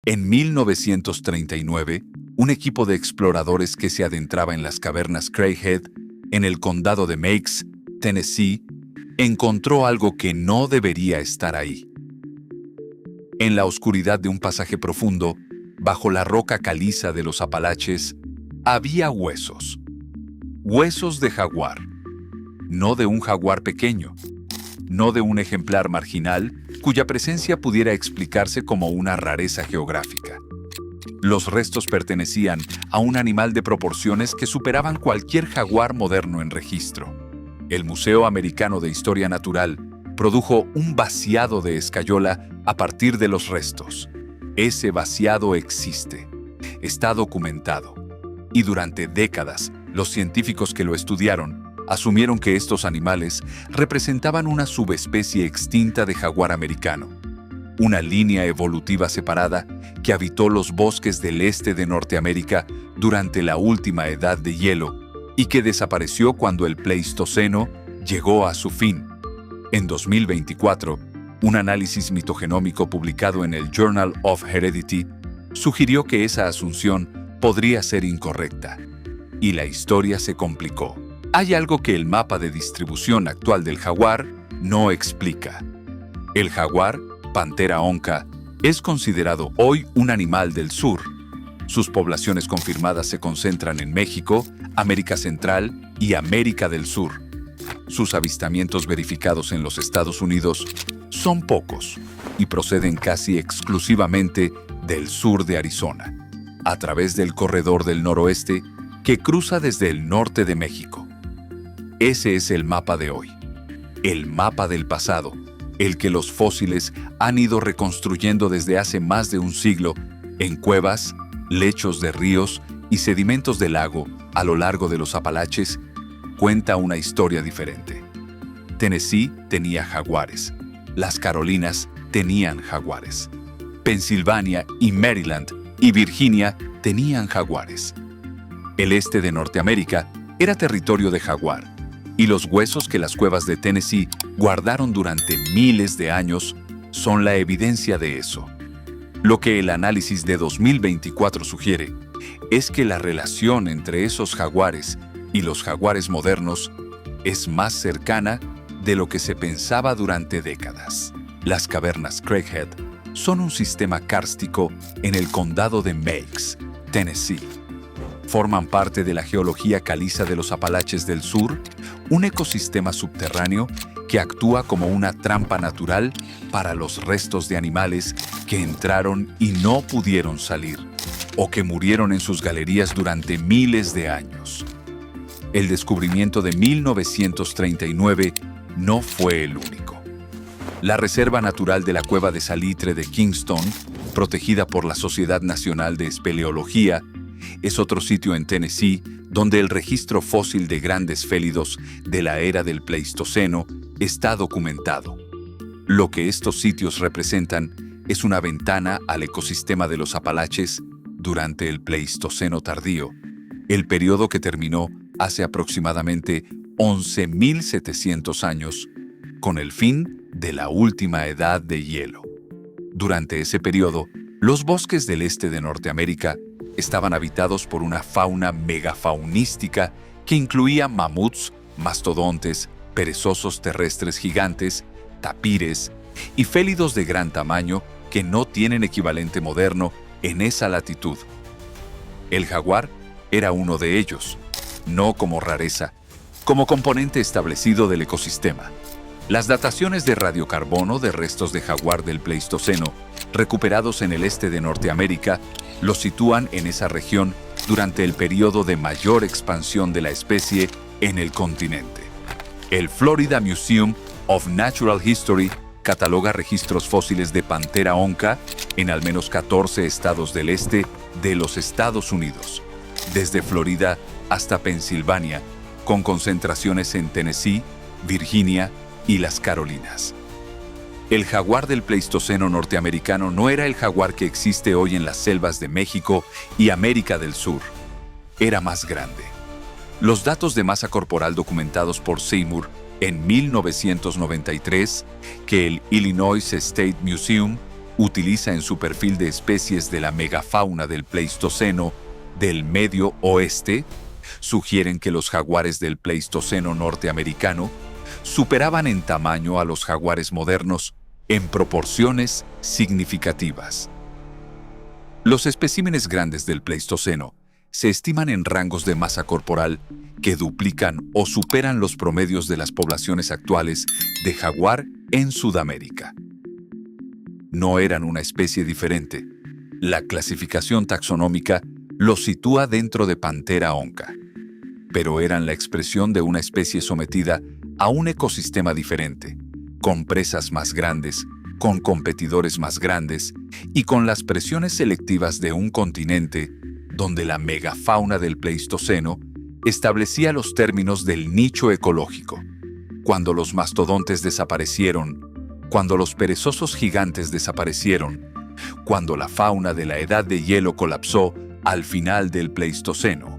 En 1939, un equipo de exploradores que se adentraba en las cavernas Craighead, en el condado de Meigs, Tennessee, encontró algo que no debería estar ahí. En la oscuridad de un pasaje profundo, bajo la roca caliza de los Apalaches, había huesos. Huesos de jaguar. No de un jaguar pequeño, no de un ejemplar marginal cuya presencia pudiera explicarse como una rareza geográfica. Los restos pertenecían a un animal de proporciones que superaban cualquier jaguar moderno en registro. El Museo Americano de Historia Natural produjo un vaciado de escayola a partir de los restos. Ese vaciado existe, está documentado, y durante décadas los científicos que lo estudiaron asumieron que estos animales representaban una subespecie extinta de jaguar americano, una línea evolutiva separada que habitó los bosques del este de Norteamérica durante la última edad de hielo y que desapareció cuando el Pleistoceno llegó a su fin. En 2024, un análisis mitogenómico publicado en el Journal of Heredity sugirió que esa asunción podría ser incorrecta, y la historia se complicó. Hay algo que el mapa de distribución actual del jaguar no explica. El jaguar, Panthera onca, es considerado hoy un animal del sur. Sus poblaciones confirmadas se concentran en México, América Central y América del Sur. Sus avistamientos verificados en los Estados Unidos son pocos y proceden casi exclusivamente del sur de Arizona, a través del corredor del noroeste que cruza desde el norte de México. Ese es el mapa de hoy, el mapa del pasado, el que los fósiles han ido reconstruyendo desde hace más de un siglo en cuevas, lechos de ríos y sedimentos de lago a lo largo de los Apalaches. Cuenta una historia diferente. Tennessee tenía jaguares, las Carolinas tenían jaguares, Pensilvania y Maryland y Virginia tenían jaguares. El este de Norteamérica era territorio de jaguar, y los huesos que las cuevas de Tennessee guardaron durante miles de años son la evidencia de eso. Lo que el análisis de 2024 sugiere es que la relación entre esos jaguares y los jaguares modernos es más cercana de lo que se pensaba durante décadas. Las cavernas Craighead son un sistema kárstico en el condado de Meigs, Tennessee. Forman parte de la geología caliza de los Apalaches del Sur, un ecosistema subterráneo que actúa como una trampa natural para los restos de animales que entraron y no pudieron salir, o que murieron en sus galerías durante miles de años. El descubrimiento de 1939 no fue el único. La Reserva Natural de la Cueva de Salitre de Kingston, protegida por la Sociedad Nacional de Espeleología, es otro sitio en Tennessee donde el registro fósil de grandes félidos de la era del Pleistoceno está documentado. Lo que estos sitios representan es una ventana al ecosistema de los Apalaches durante el Pleistoceno tardío, el periodo que terminó hace aproximadamente 11.700 años, con el fin de la última edad de hielo. Durante ese periodo, los bosques del este de Norteamérica estaban habitados por una fauna megafaunística que incluía mamuts, mastodontes, perezosos terrestres gigantes, tapires y félidos de gran tamaño que no tienen equivalente moderno en esa latitud. El jaguar era uno de ellos, no como rareza, como componente establecido del ecosistema. Las dataciones de radiocarbono de restos de jaguar del Pleistoceno, recuperados en el este de Norteamérica, los sitúan en esa región durante el periodo de mayor expansión de la especie en el continente. El Florida Museum of Natural History cataloga registros fósiles de Panthera onca en al menos 14 estados del este de los Estados Unidos, desde Florida hasta Pensilvania, con concentraciones en Tennessee, Virginia y las Carolinas. El jaguar del Pleistoceno norteamericano no era el jaguar que existe hoy en las selvas de México y América del Sur. Era más grande. Los datos de masa corporal documentados por Seymour en 1993, que el Illinois State Museum utiliza en su perfil de especies de la megafauna del Pleistoceno del Medio Oeste, sugieren que los jaguares del Pleistoceno norteamericano superaban en tamaño a los jaguares modernos en proporciones significativas. Los especímenes grandes del Pleistoceno se estiman en rangos de masa corporal que duplican o superan los promedios de las poblaciones actuales de jaguar en Sudamérica. No eran una especie diferente. La clasificación taxonómica los sitúa dentro de Panthera onca, pero eran la expresión de una especie sometida a un ecosistema diferente, con presas más grandes, con competidores más grandes y con las presiones selectivas de un continente donde la megafauna del Pleistoceno establecía los términos del nicho ecológico. Cuando los mastodontes desaparecieron, cuando los perezosos gigantes desaparecieron, cuando la fauna de la edad de hielo colapsó al final del Pleistoceno,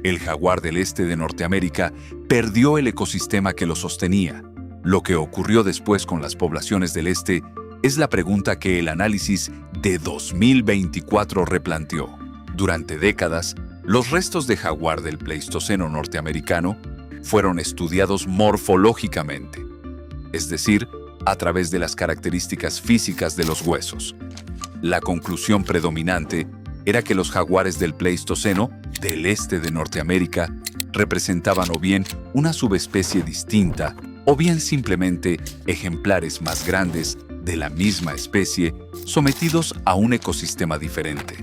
el jaguar del este de Norteamérica perdió el ecosistema que lo sostenía. Lo que ocurrió después con las poblaciones del este es la pregunta que el análisis de 2024 replanteó. Durante décadas, los restos de jaguar del Pleistoceno norteamericano fueron estudiados morfológicamente, es decir, a través de las características físicas de los huesos. La conclusión predominante era que los jaguares del Pleistoceno del este de Norteamérica representaban o bien una subespecie distinta o bien simplemente ejemplares más grandes de la misma especie sometidos a un ecosistema diferente.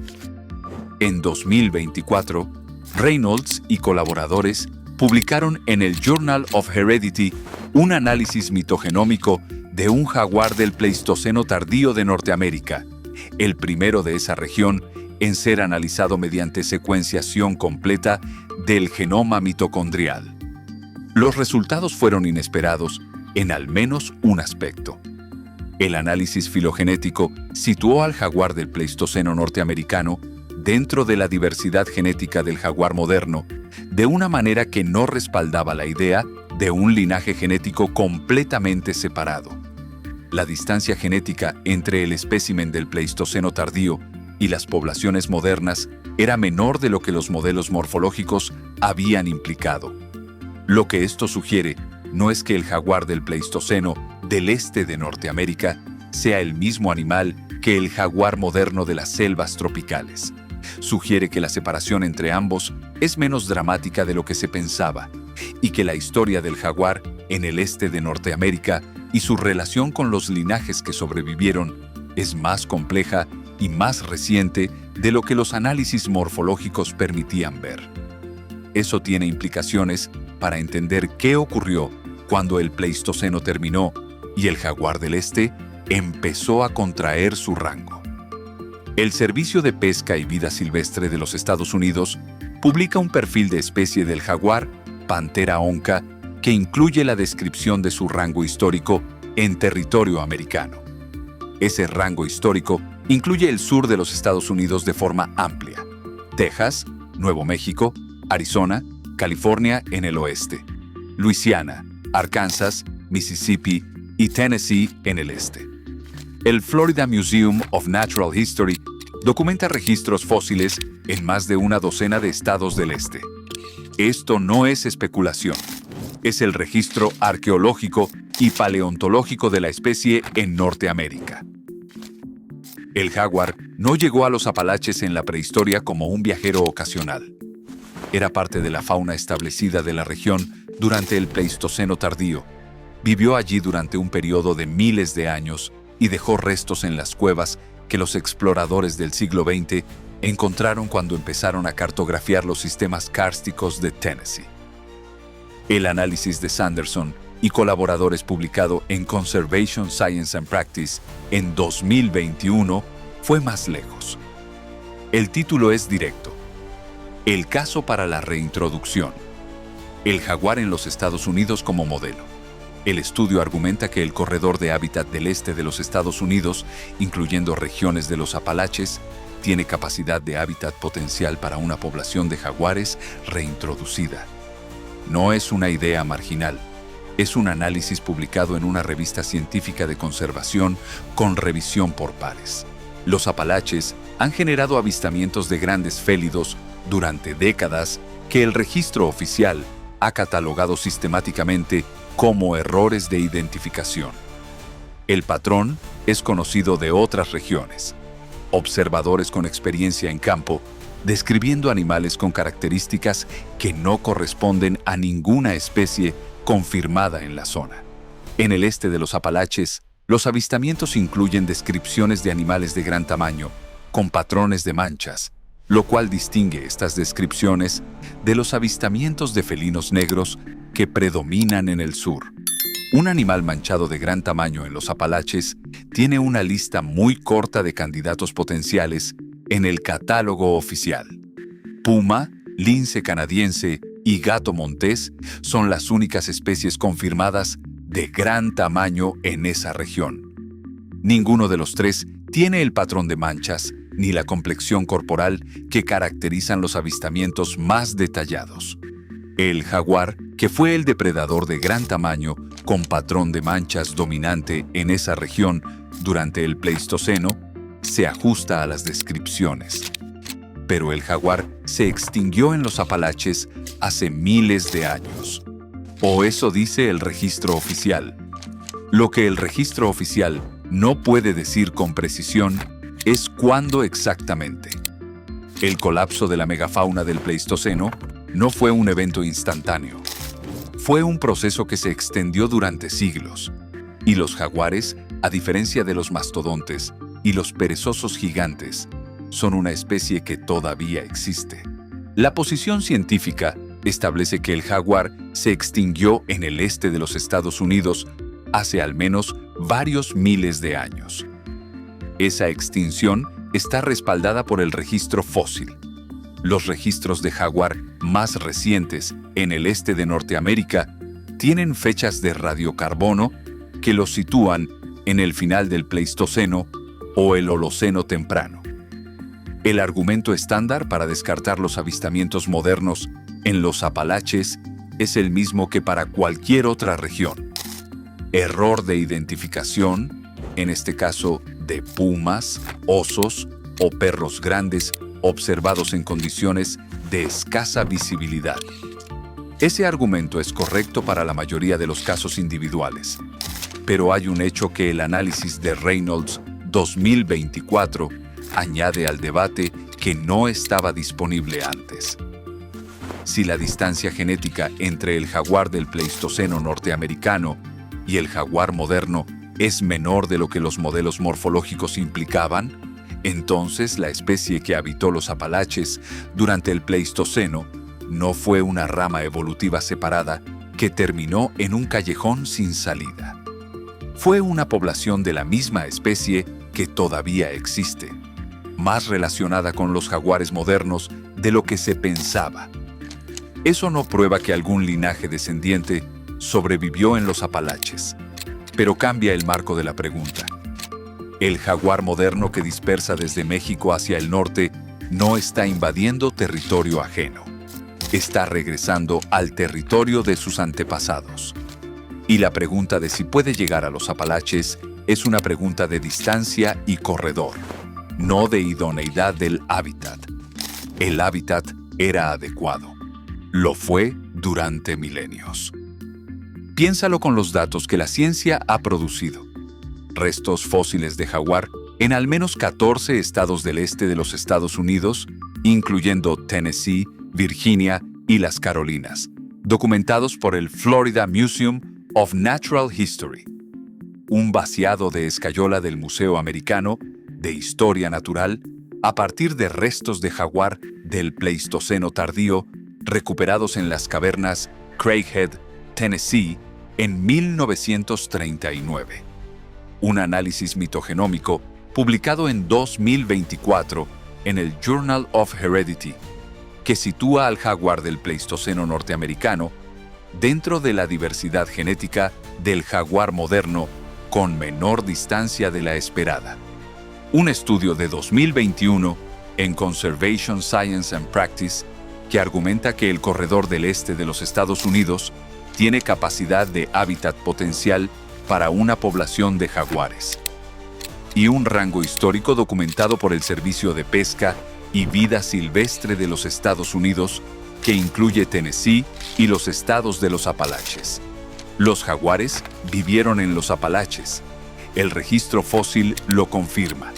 En 2024, Reynolds y colaboradores publicaron en el Journal of Heredity un análisis mitogenómico de un jaguar del Pleistoceno tardío de Norteamérica, el primero de esa región en ser analizado mediante secuenciación completa del genoma mitocondrial. Los resultados fueron inesperados en al menos un aspecto. El análisis filogenético situó al jaguar del Pleistoceno norteamericano dentro de la diversidad genética del jaguar moderno, de una manera que no respaldaba la idea de un linaje genético completamente separado. La distancia genética entre el espécimen del Pleistoceno tardío y las poblaciones modernas era menor de lo que los modelos morfológicos habían implicado. Lo que esto sugiere no es que el jaguar del Pleistoceno del este de Norteamérica sea el mismo animal que el jaguar moderno de las selvas tropicales. Sugiere que la separación entre ambos es menos dramática de lo que se pensaba y que la historia del jaguar en el este de Norteamérica y su relación con los linajes que sobrevivieron es más compleja y más reciente de lo que los análisis morfológicos permitían ver. Eso tiene implicaciones para entender qué ocurrió cuando el Pleistoceno terminó y el jaguar del este empezó a contraer su rango. El Servicio de Pesca y Vida Silvestre de los Estados Unidos publica un perfil de especie del jaguar, Panthera onca, que incluye la descripción de su rango histórico en territorio americano. Ese rango histórico incluye el sur de los Estados Unidos de forma amplia: Texas, Nuevo México, Arizona, California en el oeste, Luisiana, Arkansas, Mississippi y Tennessee en el este. El Florida Museum of Natural History documenta registros fósiles en más de una docena de estados del este. Esto no es especulación, es el registro arqueológico y paleontológico de la especie en Norteamérica. El jaguar no llegó a los Apalaches en la prehistoria como un viajero ocasional. Era parte de la fauna establecida de la región durante el Pleistoceno tardío. Vivió allí durante un periodo de miles de años y dejó restos en las cuevas que los exploradores del siglo XX encontraron cuando empezaron a cartografiar los sistemas kársticos de Tennessee. El análisis de Sanderson y colaboradores publicado en Conservation Science and Practice en 2021 fue más lejos. El título es directo: El caso para la reintroducción. El jaguar en los Estados Unidos como modelo. El estudio argumenta que el corredor de hábitat del este de los Estados Unidos, incluyendo regiones de los Apalaches, tiene capacidad de hábitat potencial para una población de jaguares reintroducida. No es una idea marginal. Es un análisis publicado en una revista científica de conservación con revisión por pares. Los apalaches han generado avistamientos de grandes félidos durante décadas que el registro oficial ha catalogado sistemáticamente como errores de identificación. El patrón es conocido de otras regiones. Observadores con experiencia en campo, describiendo animales con características que no corresponden a ninguna especie confirmada en la zona. En el este de los Apalaches, los avistamientos incluyen descripciones de animales de gran tamaño, con patrones de manchas, lo cual distingue estas descripciones de los avistamientos de felinos negros que predominan en el sur. Un animal manchado de gran tamaño en los Apalaches tiene una lista muy corta de candidatos potenciales en el catálogo oficial. Puma, lince canadiense y gato montés son las únicas especies confirmadas de gran tamaño en esa región. Ninguno de los tres tiene el patrón de manchas ni la complexión corporal que caracterizan los avistamientos más detallados. El jaguar, que fue el depredador de gran tamaño con patrón de manchas dominante en esa región durante el Pleistoceno, se ajusta a las descripciones. Pero el jaguar se extinguió en los Apalaches hace miles de años. O eso dice el registro oficial. Lo que el registro oficial no puede decir con precisión es cuándo exactamente. El colapso de la megafauna del Pleistoceno no fue un evento instantáneo. Fue un proceso que se extendió durante siglos. Y los jaguares, a diferencia de los mastodontes y los perezosos gigantes, son una especie que todavía existe. La posición científica establece que el jaguar se extinguió en el este de los Estados Unidos hace al menos varios miles de años. Esa extinción está respaldada por el registro fósil. Los registros de jaguar más recientes en el este de Norteamérica tienen fechas de radiocarbono que los sitúan en el final del Pleistoceno o el Holoceno temprano. El argumento estándar para descartar los avistamientos modernos en los Apalaches es el mismo que para cualquier otra región. Error de identificación, en este caso de pumas, osos o perros grandes observados en condiciones de escasa visibilidad. Ese argumento es correcto para la mayoría de los casos individuales, pero hay un hecho que el análisis de Reynolds 2024 añade al debate que no estaba disponible antes. Si la distancia genética entre el jaguar del Pleistoceno norteamericano y el jaguar moderno es menor de lo que los modelos morfológicos implicaban, entonces la especie que habitó los Apalaches durante el Pleistoceno no fue una rama evolutiva separada que terminó en un callejón sin salida. Fue una población de la misma especie que todavía existe, más relacionada con los jaguares modernos de lo que se pensaba. Eso no prueba que algún linaje descendiente sobrevivió en los Apalaches, pero cambia el marco de la pregunta. El jaguar moderno que dispersa desde México hacia el norte no está invadiendo territorio ajeno. Está regresando al territorio de sus antepasados. Y la pregunta de si puede llegar a los Apalaches es una pregunta de distancia y corredor, no de idoneidad del hábitat. El hábitat era adecuado. Lo fue durante milenios. Piénsalo con los datos que la ciencia ha producido. Restos fósiles de jaguar en al menos 14 estados del este de los Estados Unidos, incluyendo Tennessee, Virginia y las Carolinas, documentados por el Florida Museum of Natural History, un vaciado de escayola del Museo Americano de Historia Natural a partir de restos de jaguar del Pleistoceno tardío recuperados en las cavernas Craighead, Tennessee, en 1939. Un análisis mitogenómico publicado en 2024 en el Journal of Heredity, que sitúa al jaguar del Pleistoceno norteamericano dentro de la diversidad genética del jaguar moderno con menor distancia de la esperada. Un estudio de 2021 en Conservation Science and Practice que argumenta que el corredor del este de los Estados Unidos tiene capacidad de hábitat potencial para una población de jaguares y un rango histórico documentado por el Servicio de Pesca y Vida Silvestre de los Estados Unidos, que incluye Tennessee y los estados de los Apalaches. Los jaguares vivieron en los Apalaches. El registro fósil lo confirma.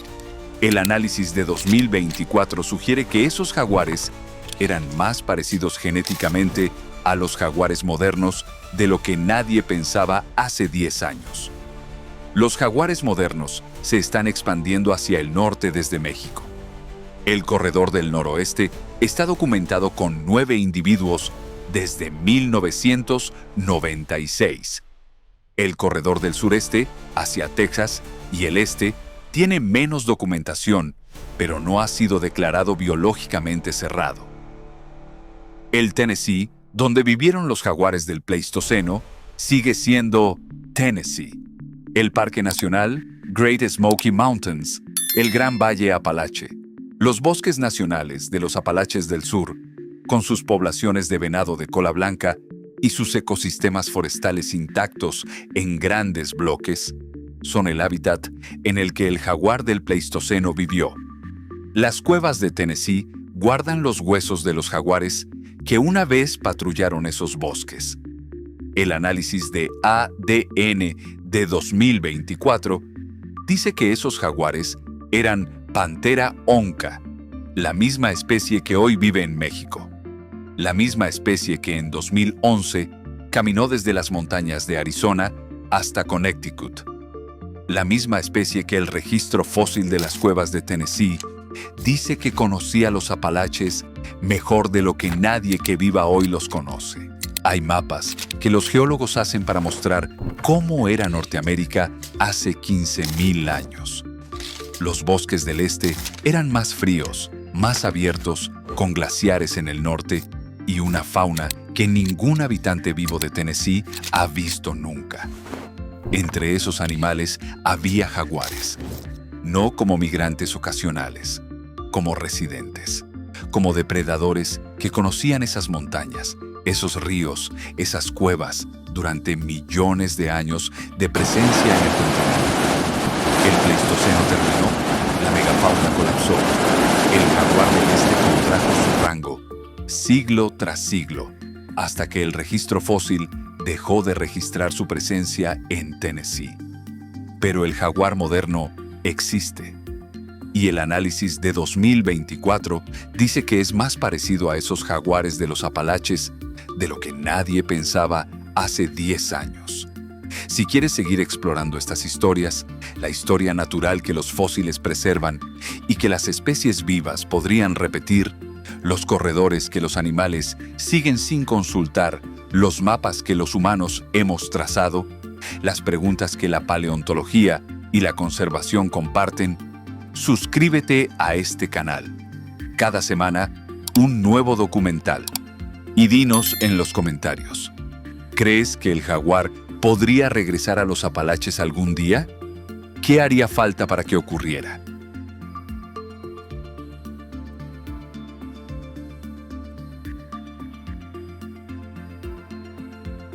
El análisis de 2024 sugiere que esos jaguares eran más parecidos genéticamente a los jaguares modernos de lo que nadie pensaba hace 10 años. Los jaguares modernos se están expandiendo hacia el norte desde México. El corredor del noroeste está documentado con 9 individuos desde 1996. El corredor del sureste, hacia Texas y el este, tiene menos documentación, pero no ha sido declarado biológicamente cerrado. El Tennessee, donde vivieron los jaguares del Pleistoceno, sigue siendo Tennessee. El Parque Nacional Great Smoky Mountains, el Gran Valle Apalache, los bosques nacionales de los Apalaches del Sur, con sus poblaciones de venado de cola blanca y sus ecosistemas forestales intactos en grandes bloques, son el hábitat en el que el jaguar del Pleistoceno vivió. Las cuevas de Tennessee guardan los huesos de los jaguares que una vez patrullaron esos bosques. El análisis de ADN de 2024 dice que esos jaguares eran Panthera onca, la misma especie que hoy vive en México. La misma especie que en 2011 caminó desde las montañas de Arizona hasta Connecticut. La misma especie que el registro fósil de las cuevas de Tennessee dice que conocía los Apalaches mejor de lo que nadie que viva hoy los conoce. Hay mapas que los geólogos hacen para mostrar cómo era Norteamérica hace 15,000 años. Los bosques del este eran más fríos, más abiertos, con glaciares en el norte y una fauna que ningún habitante vivo de Tennessee ha visto nunca. Entre esos animales había jaguares, no como migrantes ocasionales, como residentes, como depredadores que conocían esas montañas, esos ríos, esas cuevas, durante millones de años de presencia en el continente. El Pleistoceno terminó, la megafauna colapsó, el jaguar del este contrajo su rango, siglo tras siglo, hasta que el registro fósil dejó de registrar su presencia en Tennessee. Pero el jaguar moderno existe, y el análisis de 2024 dice que es más parecido a esos jaguares de los Apalaches de lo que nadie pensaba hace 10 años. Si quieres seguir explorando estas historias, la historia natural que los fósiles preservan y que las especies vivas podrían repetir, los corredores que los animales siguen sin consultar, los mapas que los humanos hemos trazado, las preguntas que la paleontología y la conservación comparten, suscríbete a este canal. Cada semana, un nuevo documental. Y dinos en los comentarios, ¿crees que el jaguar podría regresar a los Apalaches algún día? ¿Qué haría falta para que ocurriera?